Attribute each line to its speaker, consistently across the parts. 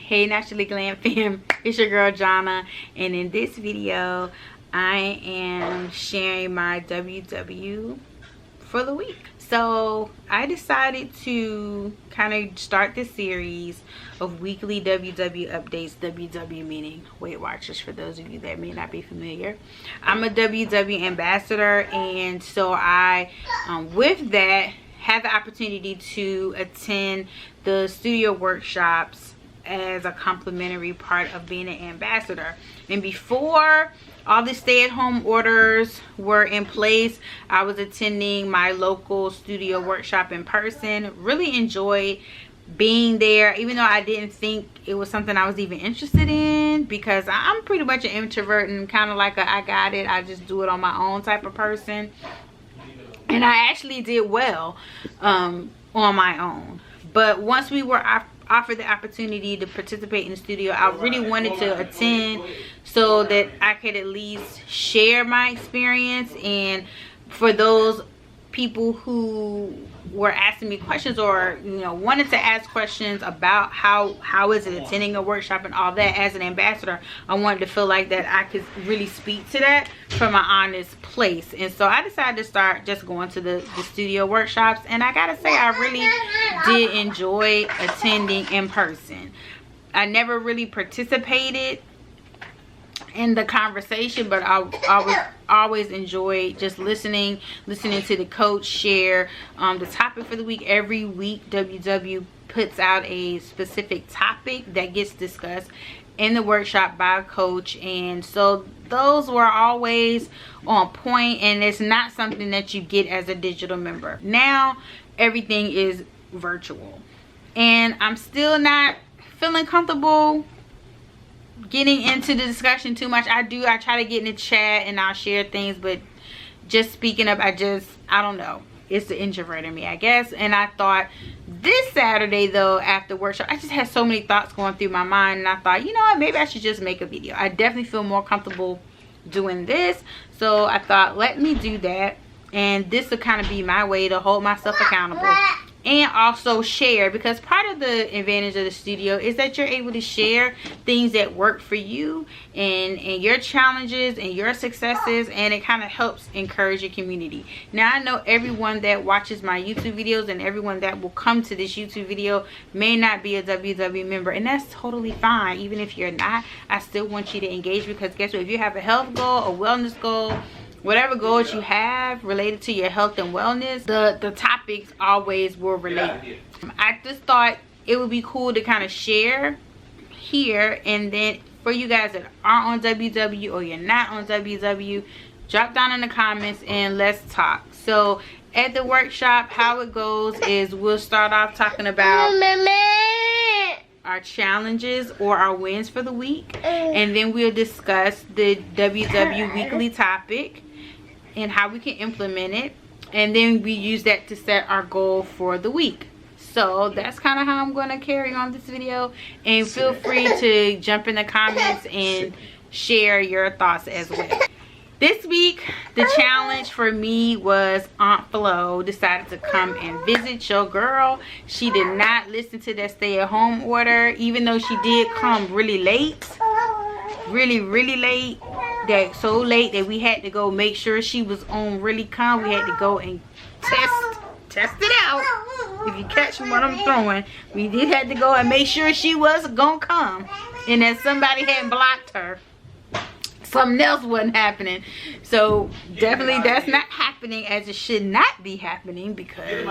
Speaker 1: Hey Naturally Glam fam, it's your girl Jonna, and in this video I am sharing my WW for the week. So I decided to kind of start this series of weekly WW updates. WW meaning Weight Watchers, for those of you that may not be familiar. I'm a WW ambassador, and so I with that had the opportunity to attend the studio workshops as a complimentary part of being an ambassador. And before all the stay-at-home orders were in place, I was attending my local studio workshop in person. Really enjoyed being there, even though I didn't think it was something I was even interested in, because I'm pretty much an introvert and kind of like a I got it, I just do it on my own type of person. And I actually did well on my own. But once we were offered the opportunity to participate in the studio, I really wanted to attend so that I could at least share my experience. And for those people who were asking me questions, or wanted to ask questions about how is it attending a workshop and all that, as an ambassador, I wanted to feel like that I could really speak to that from an honest place. And so I decided to start just going to the studio workshops, and I gotta say I really did enjoy attending in person. I never really participated in the conversation, but I always enjoyed just listening to the coach share the topic for the week. Every week WW puts out a specific topic that gets discussed in the workshop by a coach, and so those were always on point, and it's not something that you get as a digital member. Now everything is virtual, and I'm still not feeling comfortable getting into the discussion too much. I try to get in the chat and I'll share things, but just speaking up, I don't know, it's the introvert in me, I guess. And I thought this Saturday though, after workshop, I just had so many thoughts going through my mind, and I thought, you know what, maybe I should just make a video. I definitely feel more comfortable doing this, so I thought, let me do that. And this will kind of be my way to hold myself accountable and also share, because part of the advantage of the studio is that you're able to share things that work for you and your challenges and your successes, and it kind of helps encourage your community. Now I know everyone that watches my YouTube videos and everyone that will come to this YouTube video may not be a WW member, and that's totally fine. Even if you're not, I still want you to engage, because guess what, if you have a health goal, a wellness goal, whatever goals you have related to your health and wellness, the topics always will relate. I just thought it would be cool to kind of share here, and then for you guys that are on WW or you're not on WW, drop down in the comments and let's talk. So at the workshop, how it goes is we'll start off talking about our challenges or our wins for the week, and then we'll discuss the WW weekly topic and how we can implement it, and then we use that to set our goal for the week. So that's kind of how I'm going to carry on this video, and feel free to jump in the comments and share your thoughts as well. This week the challenge for me was Aunt Flo decided to come and visit your girl. She did not listen to that stay-at-home order, even though she did come really late, really late, that so late that we had to go make sure she was on really calm. We had to go and test it out. If you catch what I'm throwing, we did have to go and make sure she was gonna come, and that somebody hadn't blocked her, something else wasn't happening. So definitely that's not happening, as it should not be happening, because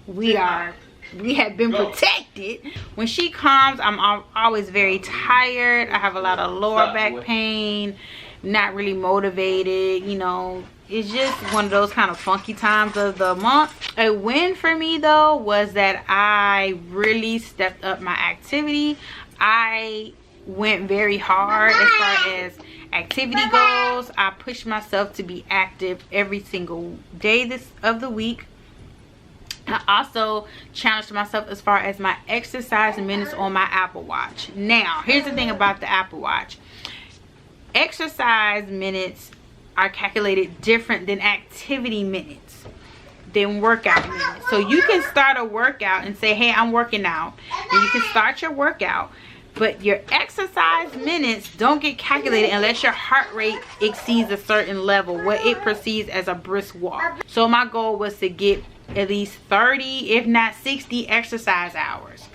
Speaker 1: we have been protected. When she comes, I'm always very tired. I have a lot of lower back pain, not really motivated, it's just one of those kind of funky times of the month. A win for me though was that I really stepped up my activity. I went very hard as far as activity goes. I pushed myself to be active every single day of the week. I also challenged myself as far as my exercise minutes on my Apple Watch. Now, here's the thing about the Apple Watch. Exercise minutes are calculated different than activity minutes, than workout minutes. So you can start a workout and say, hey, I'm working out. And you can start your workout. but your exercise minutes don't get calculated unless your heart rate exceeds a certain level, what it perceives as a brisk walk. So my goal was to get at least 30, if not 60 exercise hours,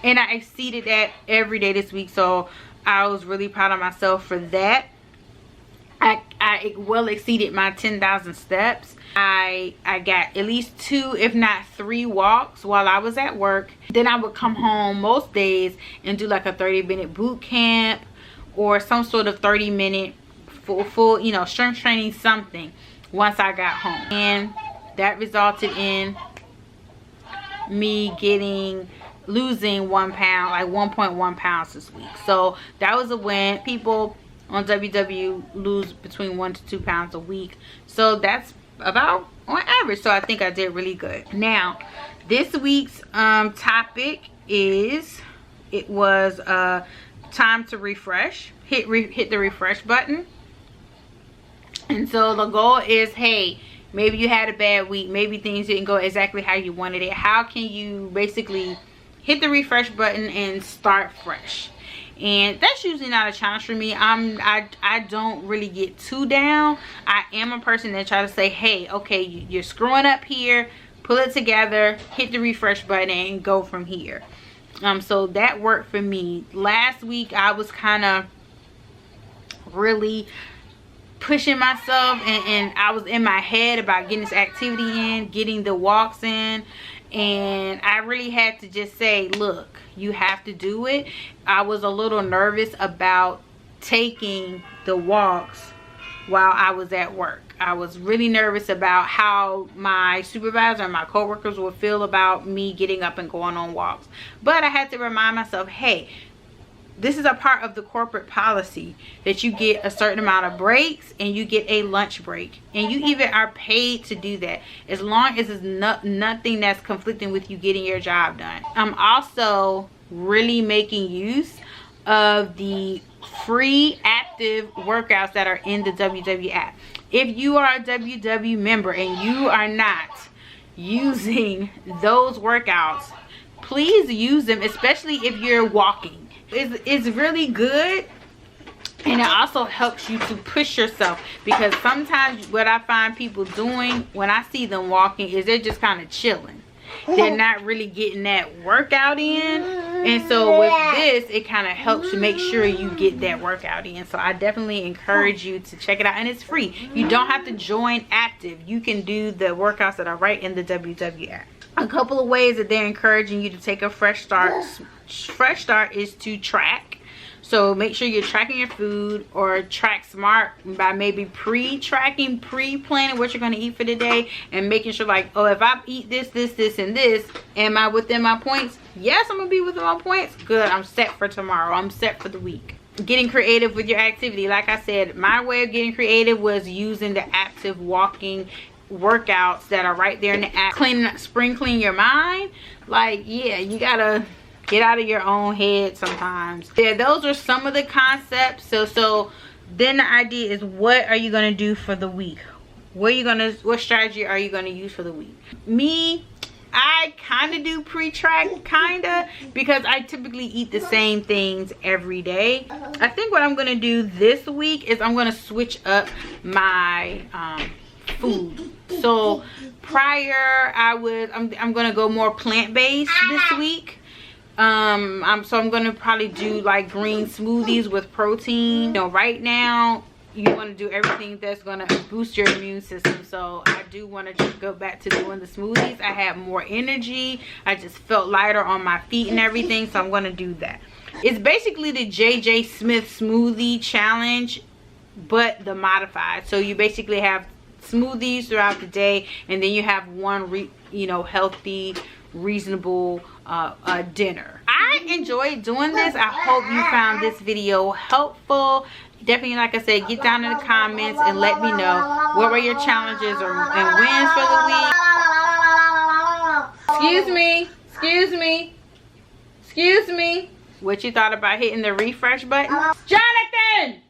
Speaker 1: and I exceeded that every day this week. So I was really proud of myself for that. I well exceeded my 10,000 steps. I got at least 2, if not 3 walks while I was at work. Then I would come home most days and do like a 30-minute boot camp or some sort of 30-minute full you know, strength training, something, once I got home. And that resulted in me losing 1 pound, like 1.1 pounds this week. So that was a win. People on WW lose between 1 to 2 pounds a week, so that's about on average. So I think I did really good. Now this week's topic is, it was time to refresh. Hit the refresh button. And so the goal is, hey, maybe you had a bad week, maybe things didn't go exactly how you wanted it. How can you basically hit the refresh button and start fresh? And that's usually not a challenge for me. I don't really get too down. I am a person that try to say, hey, okay, you're screwing up here, pull it together, hit the refresh button and go from here. So that worked for me. Last week I was kind of really pushing myself, and I was in my head about getting this activity in, getting the walks in, and I really had to just say, look, you have to do it. I was a little nervous about taking the walks while I was at work. I was really nervous about how my supervisor and my coworkers would feel about me getting up and going on walks. But I had to remind myself, hey, this is a part of the corporate policy that you get a certain amount of breaks and you get a lunch break, and you even are paid to do that as long as it's nothing that's conflicting with you getting your job done. I'm also really making use of the free active workouts that are in the WW app. If you are a WW member and you are not using those workouts, please use them, especially if you're walking. It's really good, and it also helps you to push yourself, because sometimes what I find people doing when I see them walking is they're just kind of chilling. They're not really getting that workout in, and so with this it kind of helps to make sure you get that workout in. So I definitely encourage you to check it out, and it's free. You don't have to join active. You can do the workouts that are right in the WW app. A couple of ways that they're encouraging you to take a fresh start is to track. So make sure you're tracking your food, or track smart by maybe pre-tracking, pre-planning what you're going to eat for the day, and making sure, like, oh, if I eat this, and this, am I within my points? Yes, I'm gonna be within my points. Good, I'm set for tomorrow, I'm set for the week. Getting creative with your activity. Like I said, my way of getting creative was using the active walking workouts that are right there in the app. Spring clean your mind. Like, yeah, you gotta get out of your own head sometimes. Yeah, those are some of the concepts. So then the idea is, what are you gonna do for the week? What strategy are you gonna use for the week? Me, I kind of do pre-track, because I typically eat the same things every day. I think what I'm gonna do this week is I'm gonna switch up my food. So prior I'm gonna go more plant-based this week. So I'm gonna probably do like green smoothies with protein. You know, right now you want to do everything that's gonna boost your immune system. So I do want to just go back to doing the smoothies. I have more energy. I just felt lighter on my feet and everything, so I'm gonna do that. It's basically the JJ Smith smoothie challenge, but the modified. So you basically have smoothies throughout the day, and then you have one healthy, reasonable dinner. I enjoyed doing this. I hope you found this video helpful. Definitely, like I said, get down in the comments and let me know what were your challenges and wins for the week. Excuse me, what you thought about hitting the refresh button? Jonathan,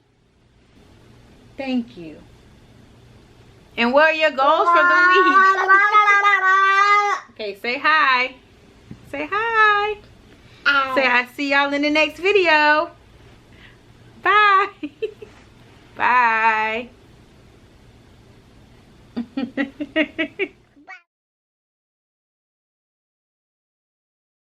Speaker 1: thank you. And what are your goals for the week? Okay, say hi. Say hi. Say I'll see y'all in the next video. Bye. Bye.